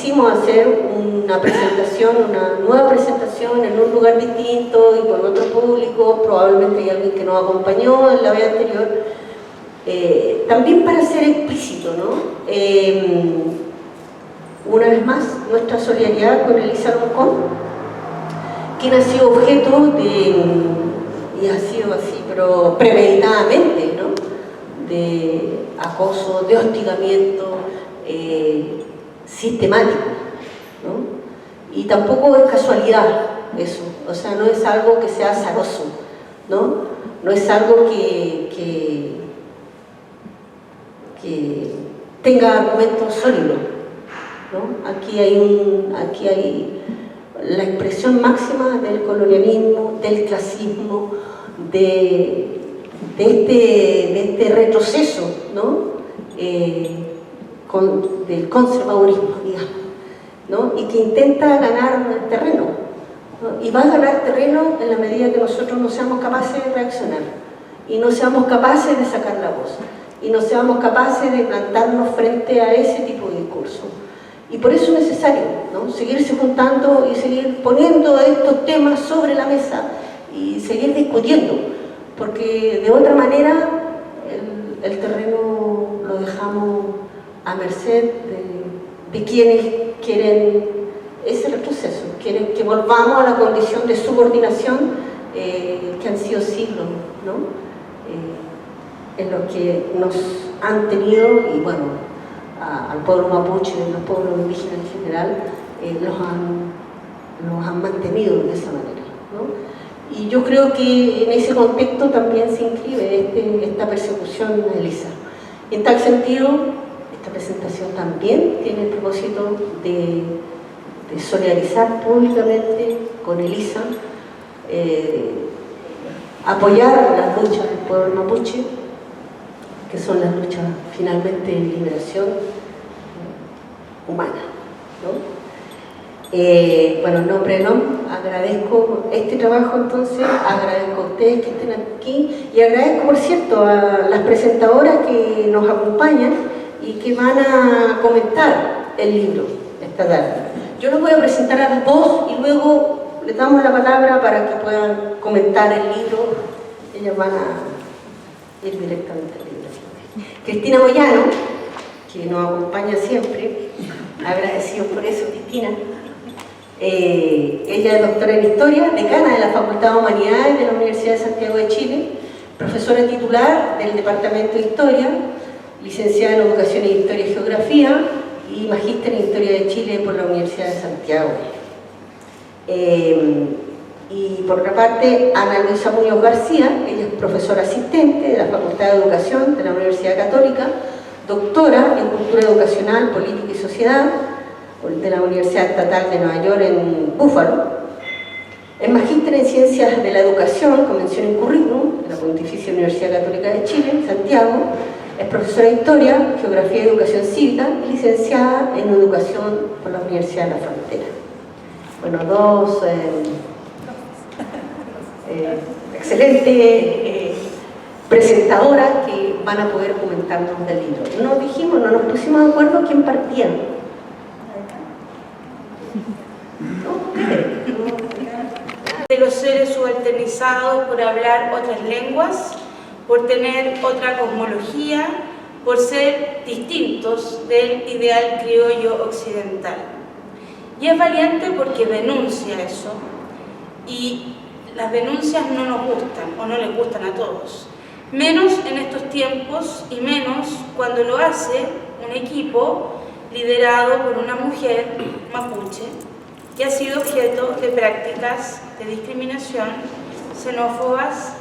quisimos hacer una presentación, una nueva presentación en un lugar distinto y con otro público, probablemente hay alguien que nos acompañó en la vez anterior, también para ser explícito, ¿no? Una vez más, nuestra solidaridad con Elisa Loncón, quien ha sido objeto de, y ha sido así, pero premeditadamente, ¿no?, de acoso, de hostigamiento sistemático, ¿no? Y tampoco es casualidad eso, o sea, no es algo que sea azaroso, ¿no? No es algo que tenga argumentos sólidos, ¿no? Aquí hay la expresión máxima del colonialismo, del clasismo, de este retroceso, ¿no? Del conservadurismo, digamos, ¿no? Y que intenta ganar terreno, ¿no? Y va a ganar terreno en la medida que nosotros no seamos capaces de reaccionar y no seamos capaces de sacar la voz y no seamos capaces de plantarnos frente a ese tipo de discurso. Y por eso es necesario, ¿no?, seguirse juntando y seguir poniendo estos temas sobre la mesa y seguir discutiendo, porque de otra manera el terreno lo dejamos a merced de quienes quieren ese retroceso, quieren que volvamos a la condición de subordinación que han sido siglos, ¿no?, en los que nos han tenido, y bueno, al pueblo mapuche, a los pueblos indígenas en general, los han mantenido de esa manera, ¿no? Y yo creo que en ese contexto también se inscribe esta persecución a Elisa. En tal sentido, esta presentación también tiene el propósito de solidarizar públicamente con Elisa, apoyar las luchas del pueblo mapuche, que son las luchas finalmente de liberación humana, ¿no? Bueno, en nombre de NOM agradezco este trabajo, entonces agradezco a ustedes que estén aquí y agradezco, por cierto, a las presentadoras que nos acompañan y que van a comentar el libro esta tarde. Yo los voy a presentar a las dos y luego les damos la palabra para que puedan comentar el libro. Ellas van a ir directamente al libro. Cristina Moyano, que nos acompaña siempre, agradecidos por eso, Cristina. Ella es doctora en Historia, decana de la Facultad de Humanidades de la Universidad de Santiago de Chile, profesora titular del Departamento de Historia, licenciada en Educación en Historia y Geografía y magíster en Historia de Chile por la Universidad de Santiago. Y por otra parte, Ana Luisa Muñoz García, ella es profesora asistente de la Facultad de Educación de la Universidad Católica, doctora en Cultura Educacional, Política y Sociedad de la Universidad Estatal de Nueva York en Búfalo. Es magíster en Ciencias de la Educación, con mención en Currículum, de la Pontificia Universidad Católica de Chile, Santiago. Es profesora de Historia, Geografía y Educación Cívica y licenciada en Educación por la Universidad de la Frontera. Bueno, dos excelentes presentadoras que van a poder comentarnos del libro. No nos pusimos de acuerdo quién partía. De los seres subalternizados por hablar otras lenguas, por tener otra cosmología, por ser distintos del ideal criollo occidental. Y es valiente porque denuncia eso, y las denuncias no nos gustan, o no les gustan a todos, menos en estos tiempos y menos cuando lo hace un equipo liderado por una mujer mapuche que ha sido objeto de prácticas de discriminación xenófobas,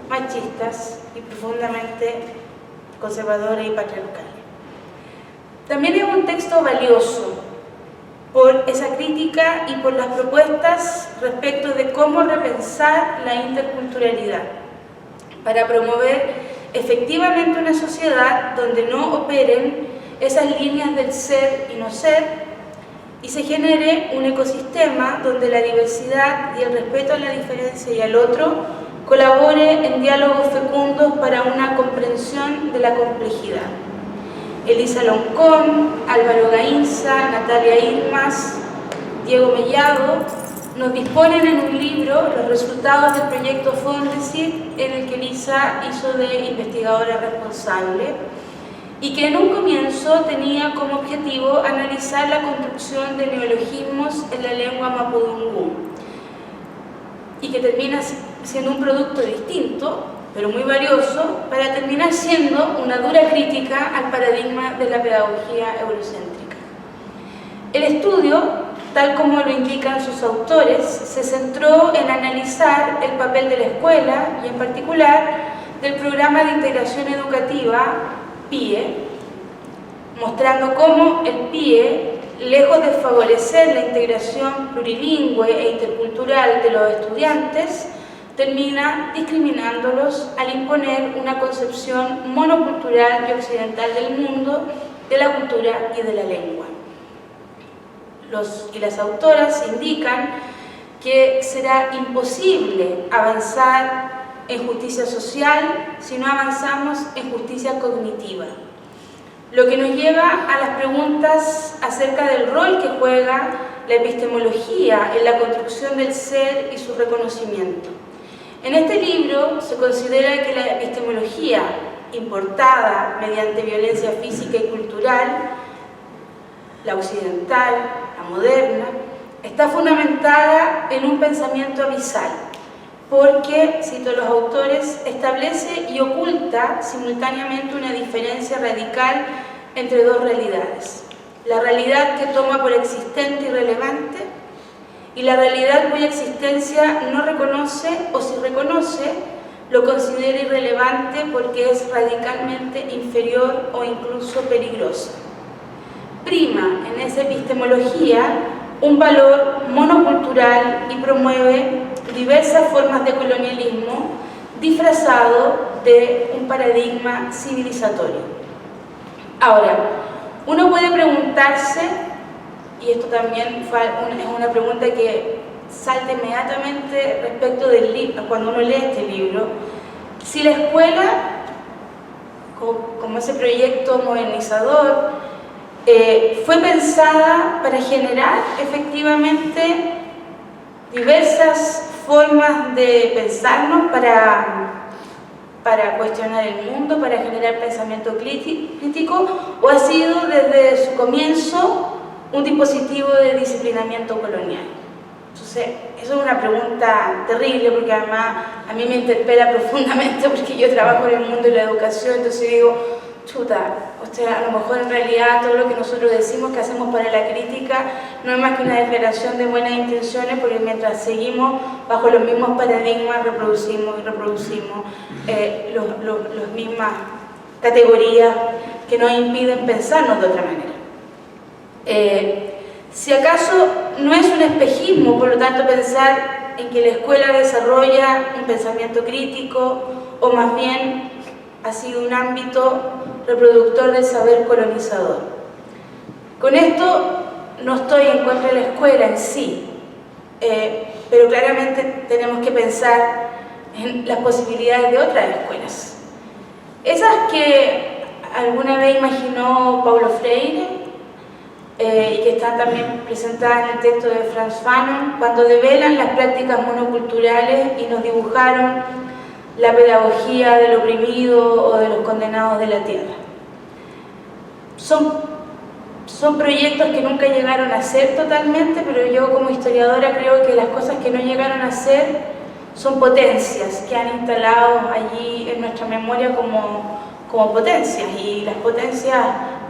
machistas y profundamente conservadoras y patriarcales. También es un texto valioso por esa crítica y por las propuestas respecto de cómo repensar la interculturalidad para promover efectivamente una sociedad donde no operen esas líneas del ser y no ser, y se genere un ecosistema donde la diversidad y el respeto a la diferencia y al otro colabore en diálogos fecundos para una comprensión de la complejidad. Elisa Loncón, Álvaro Gainza, Natalia Irmas, Diego Mellado, nos disponen en un libro los resultados del proyecto Fondesit, en el que Elisa hizo de investigadora responsable y que en un comienzo tenía como objetivo analizar la construcción de neologismos en la lengua mapudungún y que termina siendo un producto distinto, pero muy valioso, para terminar siendo una dura crítica al paradigma de la pedagogía eurocéntrica. El estudio, tal como lo indican sus autores, se centró en analizar el papel de la escuela y en particular del Programa de Integración Educativa, PIE, mostrando cómo el PIE, lejos de favorecer la integración plurilingüe e intercultural de los estudiantes, termina discriminándolos al imponer una concepción monocultural y occidental del mundo, de la cultura y de la lengua. Los y las autoras indican que será imposible avanzar en justicia social si no avanzamos en justicia cognitiva, lo que nos lleva a las preguntas acerca del rol que juega la epistemología en la construcción del ser y su reconocimiento. En este libro se considera que la epistemología importada mediante violencia física y cultural, la occidental, la moderna, está fundamentada en un pensamiento abisal, porque, cito a los autores, establece y oculta simultáneamente una diferencia radical entre dos realidades: la realidad que toma por existente y relevante y la realidad cuya existencia no reconoce, o si reconoce, lo considera irrelevante porque es radicalmente inferior o incluso peligrosa. Prima en esa epistemología un valor monocultural y promueve diversas formas de colonialismo disfrazado de un paradigma civilizatorio. Ahora, uno puede preguntarse, y esto también es una pregunta que salta inmediatamente respecto del libro, cuando uno lee este libro, si la escuela, como ese proyecto modernizador, fue pensada para generar efectivamente diversas formas de pensarnos, para cuestionar el mundo, para generar pensamiento crítico, o ha sido desde su comienzo un dispositivo de disciplinamiento colonial. Entonces, eso es una pregunta terrible, porque además a mí me interpela profundamente, porque yo trabajo en el mundo de la educación. Entonces digo, chuta, o sea, a lo mejor en realidad todo lo que nosotros decimos que hacemos para la crítica no es más que una declaración de buenas intenciones, porque mientras seguimos bajo los mismos paradigmas reproducimos las mismas categorías que nos impiden pensarnos de otra manera. Si acaso no es un espejismo, por lo tanto, pensar en que la escuela desarrolla un pensamiento crítico, o más bien ha sido un ámbito reproductor del saber colonizador. Con esto no estoy en contra de la escuela en sí, pero claramente tenemos que pensar en las posibilidades de otras escuelas. Esas que alguna vez imaginó Paulo Freire, y que están también presentadas en el texto de Frantz Fanon, cuando develan las prácticas monoculturales y nos dibujaron la pedagogía del oprimido o de los condenados de la tierra. Son proyectos que nunca llegaron a ser totalmente, pero yo como historiadora creo que las cosas que no llegaron a ser son potencias que han instalado allí en nuestra memoria como potencias, y las potencias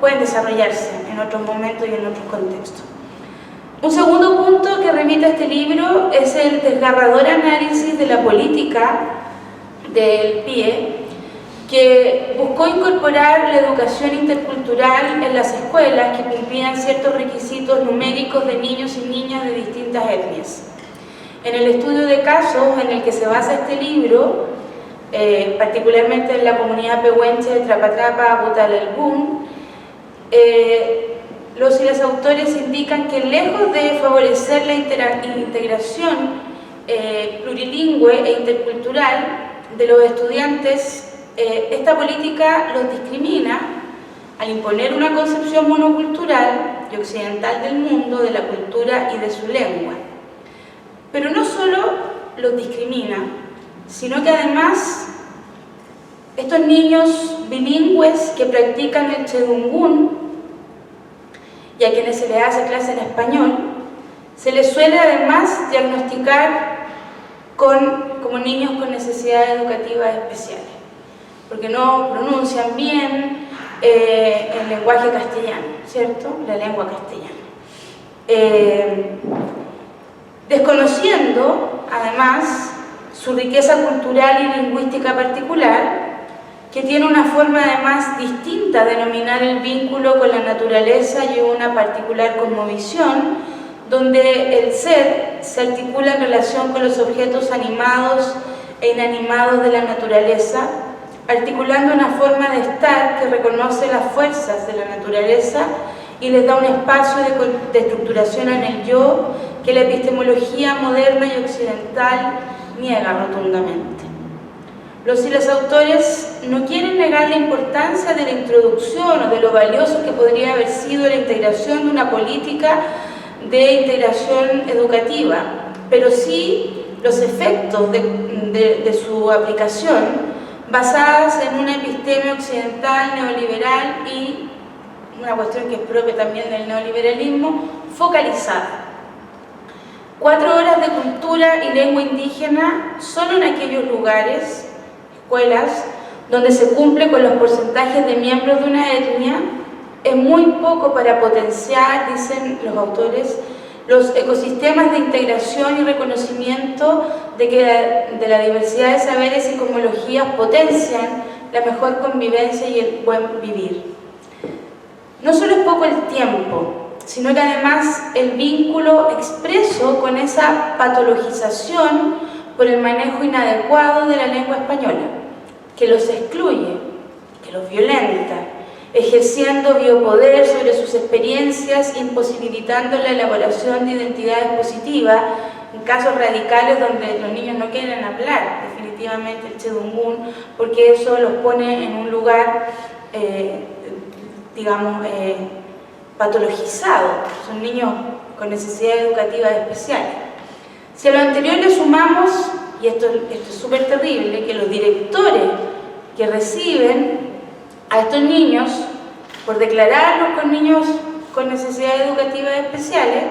pueden desarrollarse en otros momentos y en otros contextos. Un segundo punto que remite a este libro es el desgarrador análisis de la política del PIE, que buscó incorporar la educación intercultural en las escuelas que cumplían ciertos requisitos numéricos de niños y niñas de distintas etnias. En el estudio de casos en el que se basa este libro, particularmente en la comunidad pehuenche de Trapatrapa, Butalelbún, los y las autores indican que lejos de favorecer la integración plurilingüe e intercultural de los estudiantes, esta política los discrimina al imponer una concepción monocultural y occidental del mundo, de la cultura y de su lengua. Pero no solo los discrimina, sino que además estos niños bilingües que practican el chedungún y a quienes se les hace clase en español, se les suele además diagnosticar como niños con necesidades educativas especiales, porque no pronuncian bien el lenguaje castellano, ¿cierto? La lengua castellana. Desconociendo, además, su riqueza cultural y lingüística particular, que tiene una forma además distinta de denominar el vínculo con la naturaleza y una particular cosmovisión, donde el ser se articula en relación con los objetos animados e inanimados de la naturaleza, articulando una forma de estar que reconoce las fuerzas de la naturaleza y les da un espacio de estructuración en el yo que la epistemología moderna y occidental niega rotundamente. Los y las autores no quieren negar la importancia de la introducción o de lo valioso que podría haber sido la integración de una política de integración educativa, pero sí los efectos de su aplicación basadas en una episteme occidental, neoliberal y una cuestión que es propia también del neoliberalismo, focalizada. 4 horas de cultura y lengua indígena solo en aquellos lugares, escuelas, donde se cumple con los porcentajes de miembros de una etnia, es muy poco para potenciar, dicen los autores, los ecosistemas de integración y reconocimiento de la diversidad de saberes y cosmologías potencian la mejor convivencia y el buen vivir. No solo es poco el tiempo, sino que además el vínculo expreso con esa patologización por el manejo inadecuado de la lengua española, que los excluye, que los violenta, ejerciendo biopoder sobre sus experiencias, imposibilitando la elaboración de identidades positivas, en casos radicales donde los niños no quieren hablar definitivamente el chedungún, porque eso los pone en un lugar, patologizado, son niños con necesidades educativas especiales. Si a lo anterior le sumamos, y esto es súper terrible, que los directores que reciben a estos niños, por declararlos con niños con necesidades educativas especiales,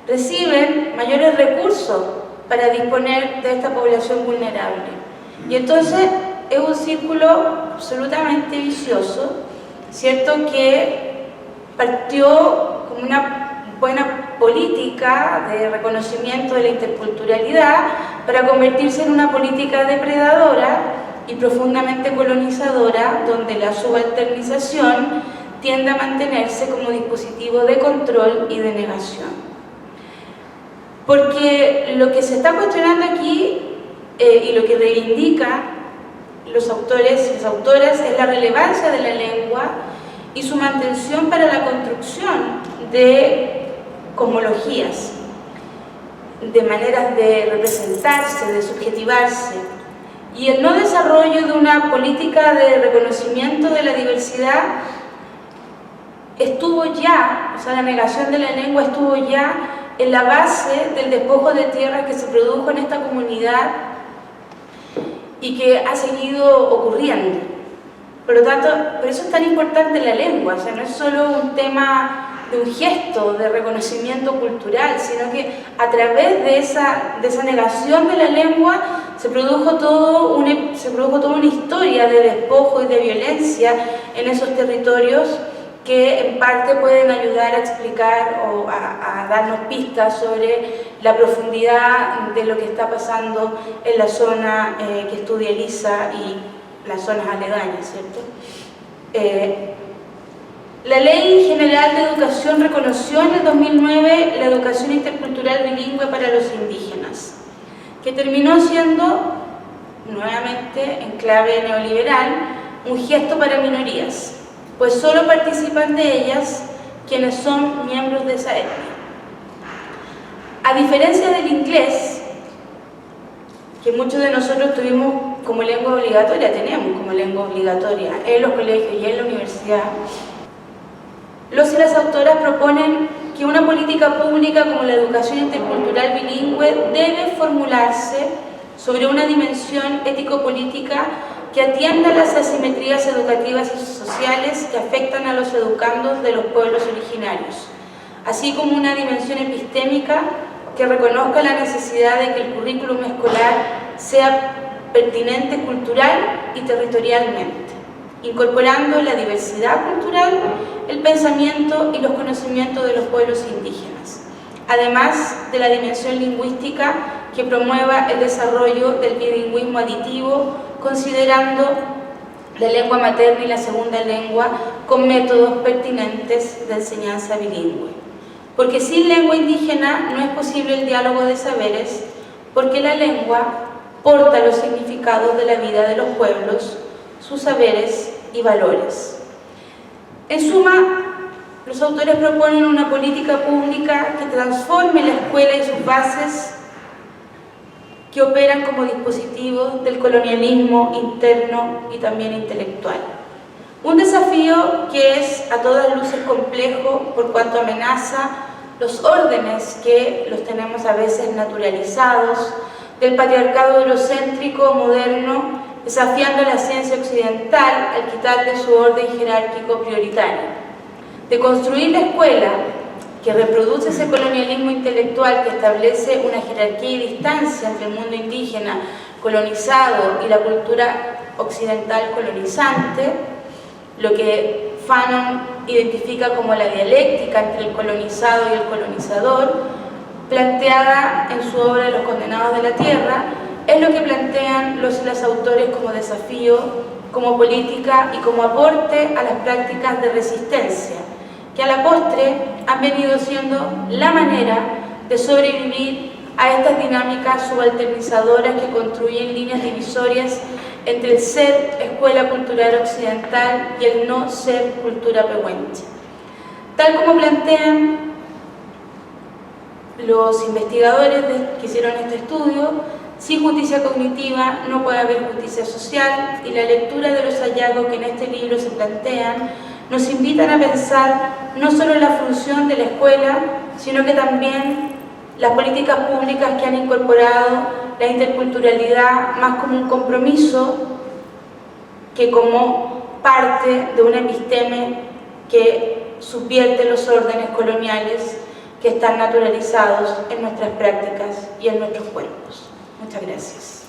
reciben mayores recursos para disponer de esta población vulnerable. Y entonces es un círculo absolutamente vicioso, ¿cierto?, que partió como una buena política de reconocimiento de la interculturalidad para convertirse en una política depredadora y profundamente colonizadora, donde la subalternización tiende a mantenerse como dispositivo de control y de negación. Porque lo que se está cuestionando aquí y lo que reivindica los autores y las autoras es la relevancia de la lengua y su mantención para la construcción de cosmologías, de maneras de representarse, de subjetivarse, y el no desarrollo de una política de reconocimiento de la diversidad estuvo ya, o sea, la negación de la lengua estuvo ya en la base del despojo de tierra que se produjo en esta comunidad y que ha seguido ocurriendo. Por lo tanto, por eso es tan importante la lengua, o sea, no es solo un tema de un gesto de reconocimiento cultural, sino que a través de esa negación de la lengua se produjo toda una historia de despojo y de violencia en esos territorios que en parte pueden ayudar a explicar o a darnos pistas sobre la profundidad de lo que está pasando en la zona que estudia Elisa y las zonas aledañas, ¿cierto? La Ley General de Educación reconoció en el 2009 la educación intercultural bilingüe para los indígenas, que terminó siendo, nuevamente en clave neoliberal, un gesto para minorías, pues solo participan de ellas quienes son miembros de esa etnia. A diferencia del inglés, que muchos de nosotros tuvimos como lengua obligatoria, tenemos como lengua obligatoria en los colegios y en la universidad, Los y las autoras proponen que una política pública como la educación intercultural bilingüe debe formularse sobre una dimensión ético-política que atienda las asimetrías educativas y sociales que afectan a los educandos de los pueblos originarios, así como una dimensión epistémica que reconozca la necesidad de que el currículum escolar sea pertinente cultural y territorialmente, incorporando la diversidad cultural, el pensamiento y los conocimientos de los pueblos indígenas, además de la dimensión lingüística que promueva el desarrollo del bilingüismo aditivo, considerando la lengua materna y la segunda lengua con métodos pertinentes de enseñanza bilingüe. Porque sin lengua indígena no es posible el diálogo de saberes, porque la lengua porta los significados de la vida de los pueblos, sus saberes y valores. En suma, los autores proponen una política pública que transforme la escuela y sus bases que operan como dispositivos del colonialismo interno y también intelectual. Un desafío que es a todas luces complejo por cuanto amenaza los órdenes que los tenemos a veces naturalizados, del patriarcado eurocéntrico moderno, desafiando la ciencia occidental al quitarle su orden jerárquico prioritario. De construir la escuela que reproduce ese colonialismo intelectual que establece una jerarquía y distancia entre el mundo indígena colonizado y la cultura occidental colonizante, lo que Fanon identifica como la dialéctica entre el colonizado y el colonizador, planteada en su obra Los condenados de la tierra, es lo que plantean los y las autores como desafío, como política y como aporte a las prácticas de resistencia, que a la postre han venido siendo la manera de sobrevivir a estas dinámicas subalternizadoras que construyen líneas divisorias entre el ser escuela cultural occidental y el no ser cultura pehuenche. Tal como plantean los investigadores que hicieron este estudio, sin justicia cognitiva no puede haber justicia social, y la lectura de los hallazgos que en este libro se plantean nos invitan a pensar no solo en la función de la escuela, sino que también las políticas públicas que han incorporado la interculturalidad más como un compromiso que como parte de un episteme que subvierte los órdenes coloniales que están naturalizados en nuestras prácticas y en nuestros cuerpos. Muchas gracias.